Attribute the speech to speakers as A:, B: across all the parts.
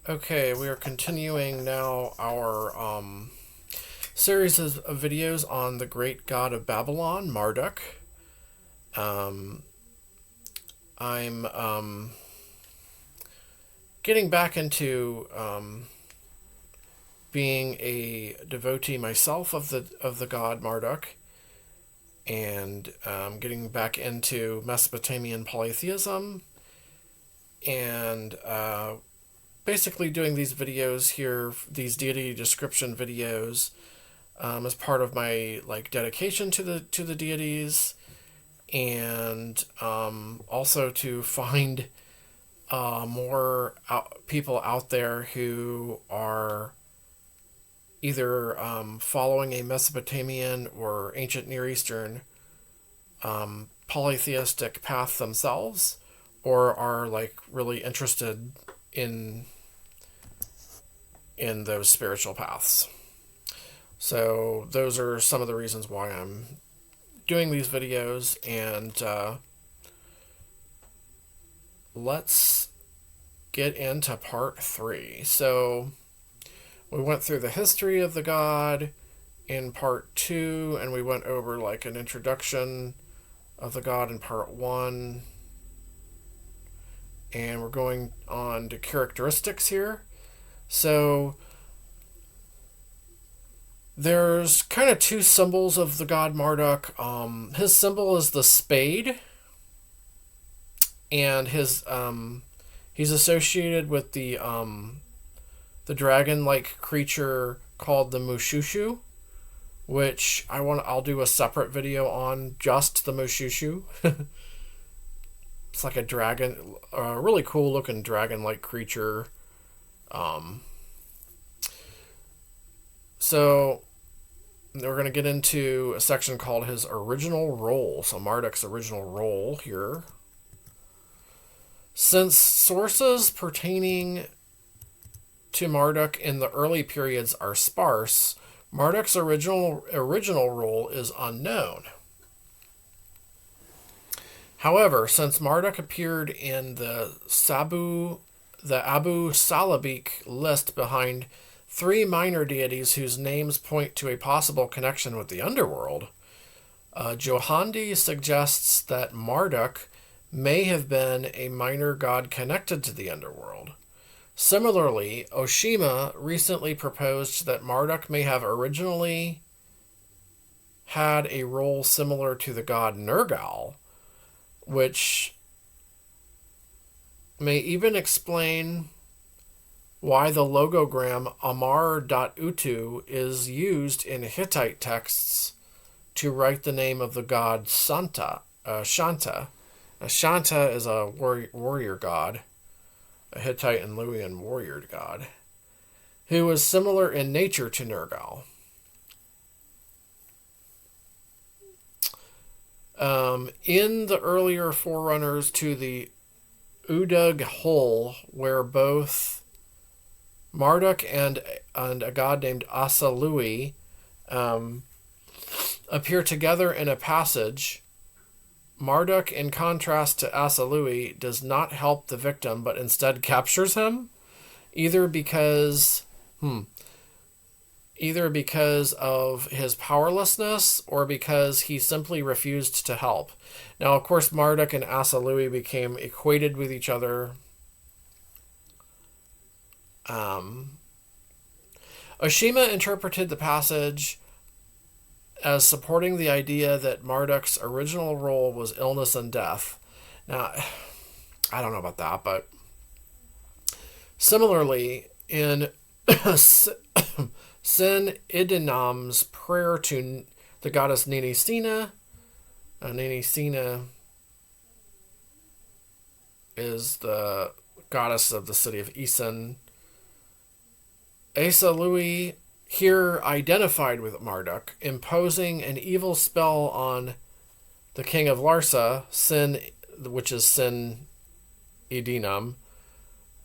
A: Okay, we are continuing now our series of videos on the great god of Babylon, Marduk. Um, I'm getting back into being a devotee myself of the god Marduk, and getting back into Mesopotamian polytheism, and basically doing these videos here, these deity description videos, as part of my dedication to the deities, and also to find more people out there who are either following a Mesopotamian or ancient Near Eastern polytheistic path themselves, or are really interested in those spiritual paths. So those are some of the reasons why I'm doing these videos, and let's get into part 3. So we went through the history of the god in part 2, and we went over an introduction of the god in part 1, and we're going on to characteristics here. So there's kind of two symbols of the god Marduk. His symbol is the spade, and he's associated with the dragon-like creature called the Mushushu, which I'll do a separate video on just the Mushushu. It's like a dragon, a really cool looking dragon-like creature. So we're going to get into a section called his original role. So Marduk's original role here. Since sources pertaining to Marduk in the early periods are sparse, Marduk's original role is unknown. However, since Marduk appeared in the Abu Salabik list behind 3 minor deities whose names point to a possible connection with the underworld, Johandi suggests that Marduk may have been a minor god connected to the underworld. Similarly, Oshima recently proposed that Marduk may have originally had a role similar to the god Nergal, which may even explain why the logogram Amar.Utu is used in Hittite texts to write the name of the god Shanta. Shanta is a warrior god, a Hittite and Luwian warrior god, who was similar in nature to Nergal. In the earlier forerunners to the Udug hole, where both Marduk and a god named Asalui appear together in a passage, Marduk, in contrast to Asalui, does not help the victim, but instead captures him, either because of his powerlessness or because he simply refused to help. Now, of course, Marduk and Asalui became equated with each other. Oshima interpreted the passage as supporting the idea that Marduk's original role was illness and death. Now, I don't know about that, but similarly, in Sin Idinam's prayer to the goddess Ninisina, Ninisina is the goddess of the city of Isin. Asalui here identified with Marduk, imposing an evil spell on the king of Larsa, which is Sin Idinam,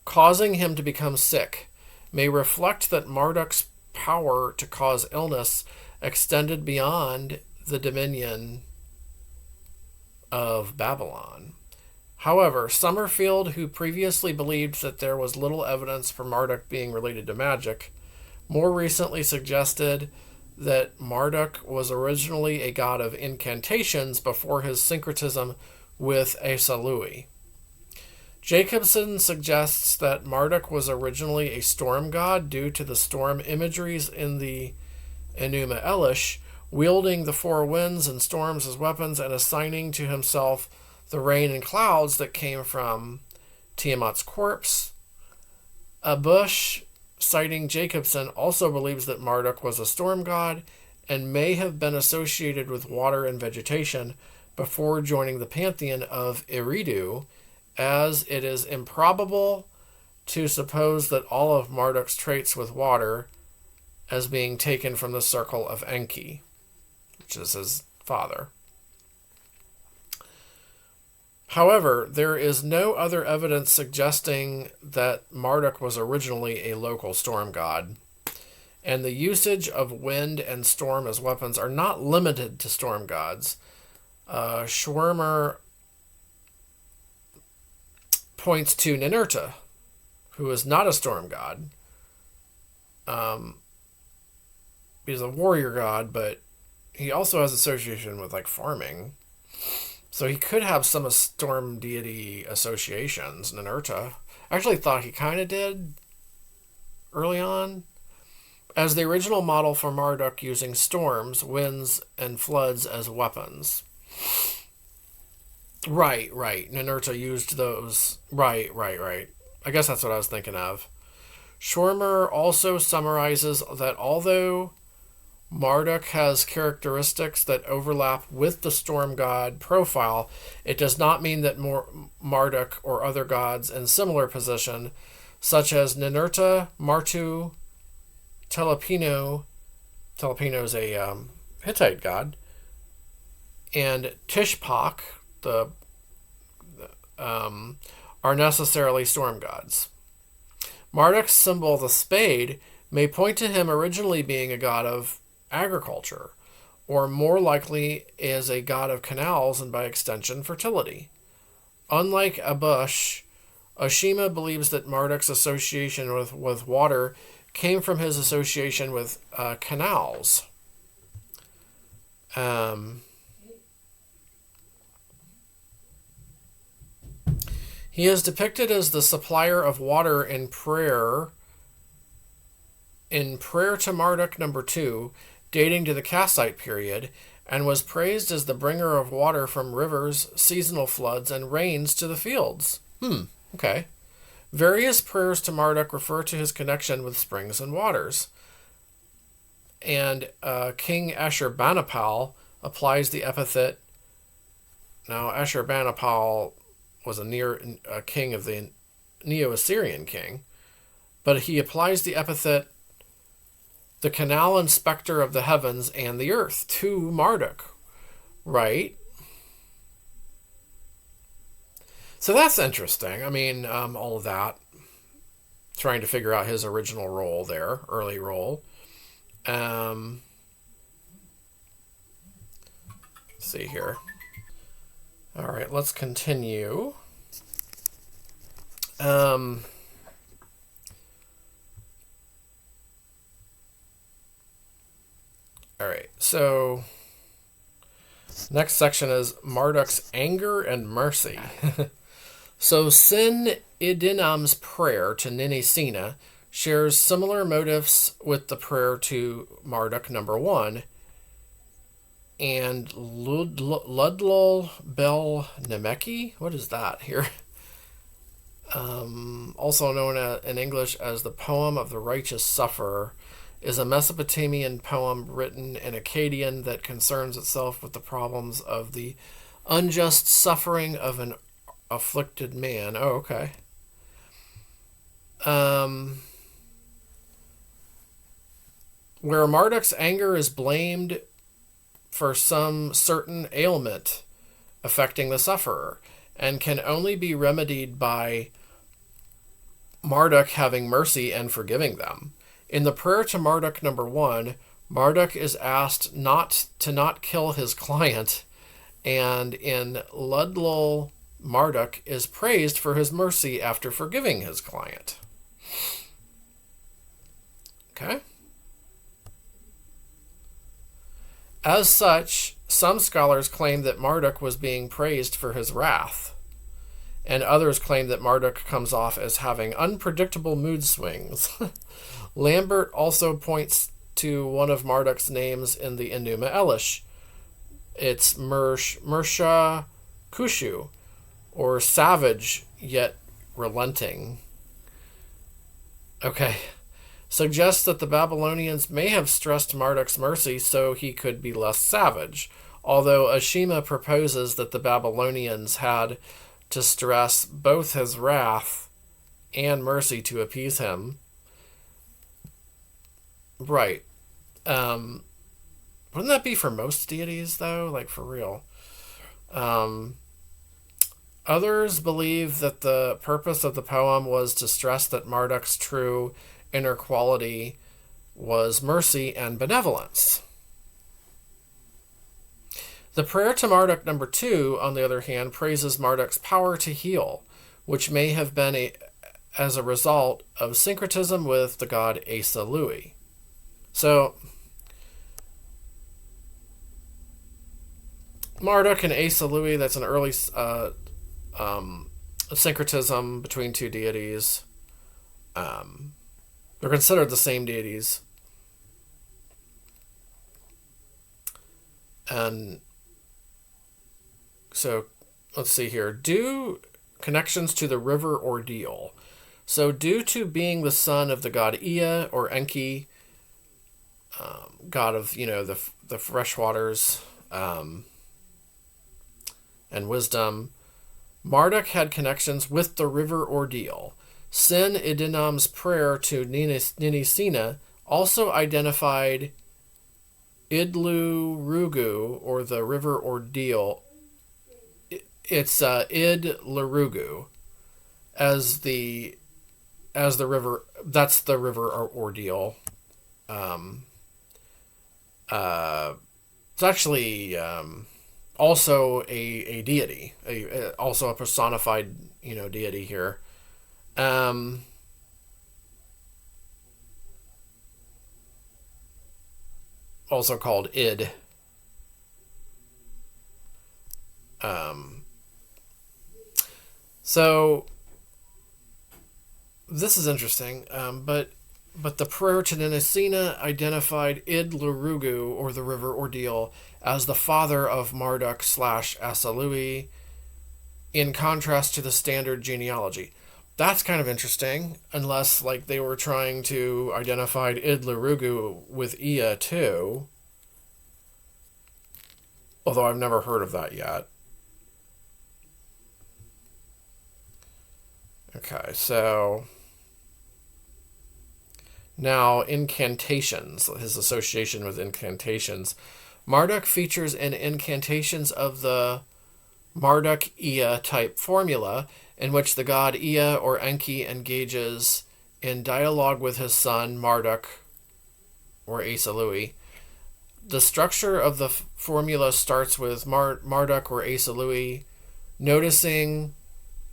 A: causing him to become sick, may reflect that Marduk's power to cause illness extended beyond the dominion of Babylon. However, Summerfield, who previously believed that there was little evidence for Marduk being related to magic, more recently suggested that Marduk was originally a god of incantations before his syncretism with Asa Louie. Jacobson suggests that Marduk was originally a storm god due to the storm imageries in the Enuma Elish, wielding the four winds and storms as weapons and assigning to himself the rain and clouds that came from Tiamat's corpse. Abush, citing Jacobson, also believes that Marduk was a storm god and may have been associated with water and vegetation before joining the pantheon of Eridu, as it is improbable to suppose that all of Marduk's traits with water as being taken from the circle of Enki, which is his father. However, there is no other evidence suggesting that Marduk was originally a local storm god, and the usage of wind and storm as weapons are not limited to storm gods. Schwärmer points to Ninurta, who is not a storm god. He's a warrior god, but he also has association with like farming. So he could have some storm deity associations, Ninurta. I actually thought he kind of did early on, as the original model for Marduk using storms, winds, and floods as weapons. Right. Ninurta used those. Right. I guess that's what I was thinking of. Schwärmer also summarizes that although Marduk has characteristics that overlap with the storm god profile, it does not mean that Marduk or other gods in similar position, such as Ninurta, Martu, Telepino is a Hittite god, and Tishpak, are necessarily storm gods. Marduk's symbol, the spade, may point to him originally being a god of agriculture, or more likely is a god of canals and by extension fertility. Unlike Abush, Oshima believes that Marduk's association with water came from his association with canals. He is depicted as the supplier of water in Prayer to Marduk number 2, dating to the Kassite period, and was praised as the bringer of water from rivers, seasonal floods, and rains to the fields. Okay. Various prayers to Marduk refer to his connection with springs and waters. And King Ashurbanipal applies the epithet. Now, Ashurbanipal was a king of the Neo-Assyrian king, but he applies the epithet the canal inspector of the heavens and the earth to Marduk, right? So that's interesting. I mean, all of that, trying to figure out his original role there, early role. Let's see here. All right, let's continue. All right, so next section is Marduk's anger and mercy. So Sin Idinam's prayer to Ninisina shares similar motives with the prayer to Marduk number 1, and Ludlul Bel Nemeki, what is that here? Also known in English as the Poem of the Righteous Sufferer, is a Mesopotamian poem written in Akkadian that concerns itself with the problems of the unjust suffering of an afflicted man. Oh, okay. Where Marduk's anger is blamed for some certain ailment affecting the sufferer, and can only be remedied by Marduk having mercy and forgiving them. In the prayer to Marduk number 1, Marduk is asked not to kill his client, and in Ludlul Marduk is praised for his mercy after forgiving his client. Okay? As such, some scholars claim that Marduk was being praised for his wrath, and others claim that Marduk comes off as having unpredictable mood swings. Lambert also points to one of Marduk's names in the Enuma Elish. It's Mersha Kushu, or savage yet relenting. Okay. Suggests that the Babylonians may have stressed Marduk's mercy so he could be less savage, although Ashima proposes that the Babylonians had to stress both his wrath and mercy to appease him. Right. Wouldn't that be for most deities, though? Like, for real. Others believe that the purpose of the poem was to stress that Marduk's true inner quality was mercy and benevolence. The prayer to Marduk number 2, on the other hand, praises Marduk's power to heal, which may have been as a result of syncretism with the god Asa Louis. So, Marduk and Asa Louis, that's an early syncretism between two deities. They're considered the same deities. And so, let's see here. Due connections to the river ordeal. So, due to being the son of the god Ea or Enki, god of, the fresh waters and wisdom, Marduk had connections with the river ordeal. Sin Idinam's prayer to Ninisina also identified Idlu Rugu, or the river ordeal. It's Id Larugu as the river. That's the river ordeal. It's actually also a deity, also a personified deity here. Also called Id. So this is interesting, but the prayer to Ninisina identified Id Larugu, or the river ordeal, as the father of Marduk / Asalui, in contrast to the standard genealogy. That's kind of interesting, unless they were trying to identify Id Larugu with Ea too. Although I've never heard of that yet. Okay, so now incantations, his association with incantations. Marduk features in incantations of the Marduk-Ea type formula, in which the god Ea or Enki engages in dialogue with his son Marduk, or Asa Louis. The structure of the formula starts with Marduk or Asa Louis noticing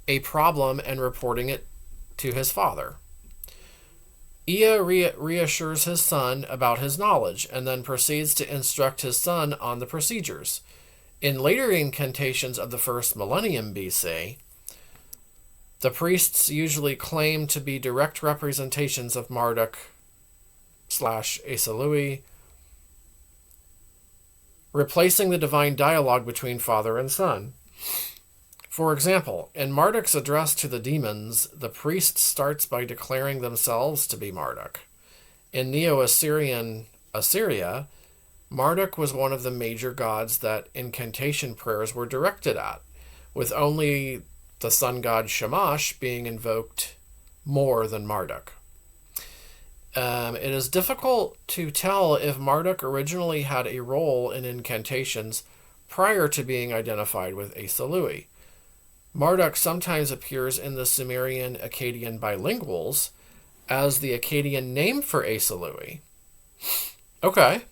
A: a problem and reporting it to his father. Ea reassures his son about his knowledge and then proceeds to instruct his son on the procedures. In later incantations of the first millennium BC, the priests usually claim to be direct representations of Marduk / Asa Louis, replacing the divine dialogue between father and son. For example, in Marduk's address to the demons, the priest starts by declaring themselves to be Marduk. In Neo-Assyrian Assyria, Marduk was one of the major gods that incantation prayers were directed at, with only the sun god Shamash being invoked more than Marduk. It is difficult to tell if Marduk originally had a role in incantations prior to being identified with Asa Louis. Marduk sometimes appears in the Sumerian-Akkadian bilinguals as the Akkadian name for Asa Louis. Okay.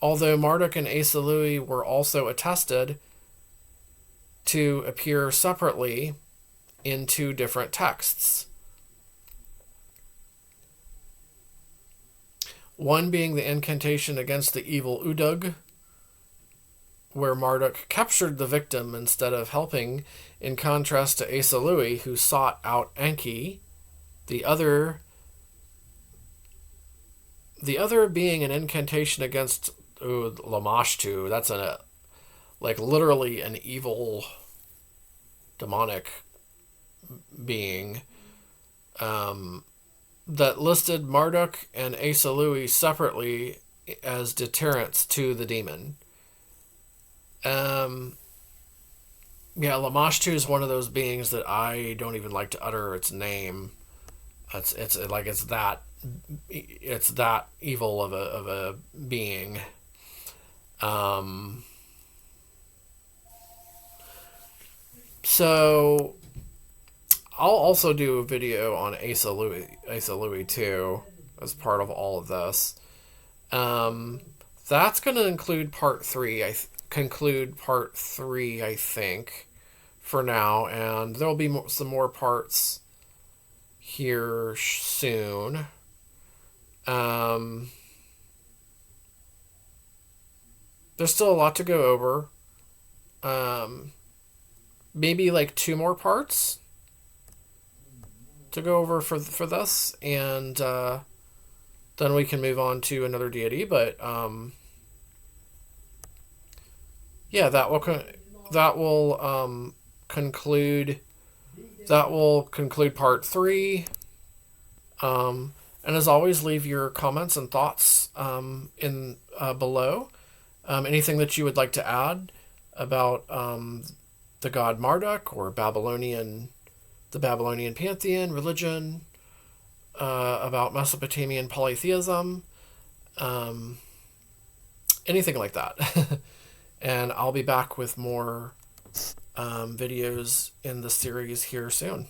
A: Although Marduk and Asa Louis were also attested to appear separately in two different texts. One being the incantation against the evil Udug, where Marduk captured the victim instead of helping, in contrast to Asa Louis, who sought out Enki. The other being an incantation against Lamashtu. That's literally an evil demonic being that listed Marduk and Asa Louis separately as deterrents to the demon. Lamashtu is one of those beings that I don't even like to utter its name. It's that evil of a being. So I'll also do a video on Asa Louis too, as part of all of this. That's going to include part 3. Conclude part 3, I think, for now, and there'll be some more parts here soon. There's still a lot to go over. Maybe like 2 more parts to go over for this, and then we can move on to another deity. But that will conclude part 3. And as always, leave your comments and thoughts in below. Anything that you would like to add about the god Marduk or the Babylonian pantheon, religion, about Mesopotamian polytheism, anything like that. And I'll be back with more videos in the series here soon.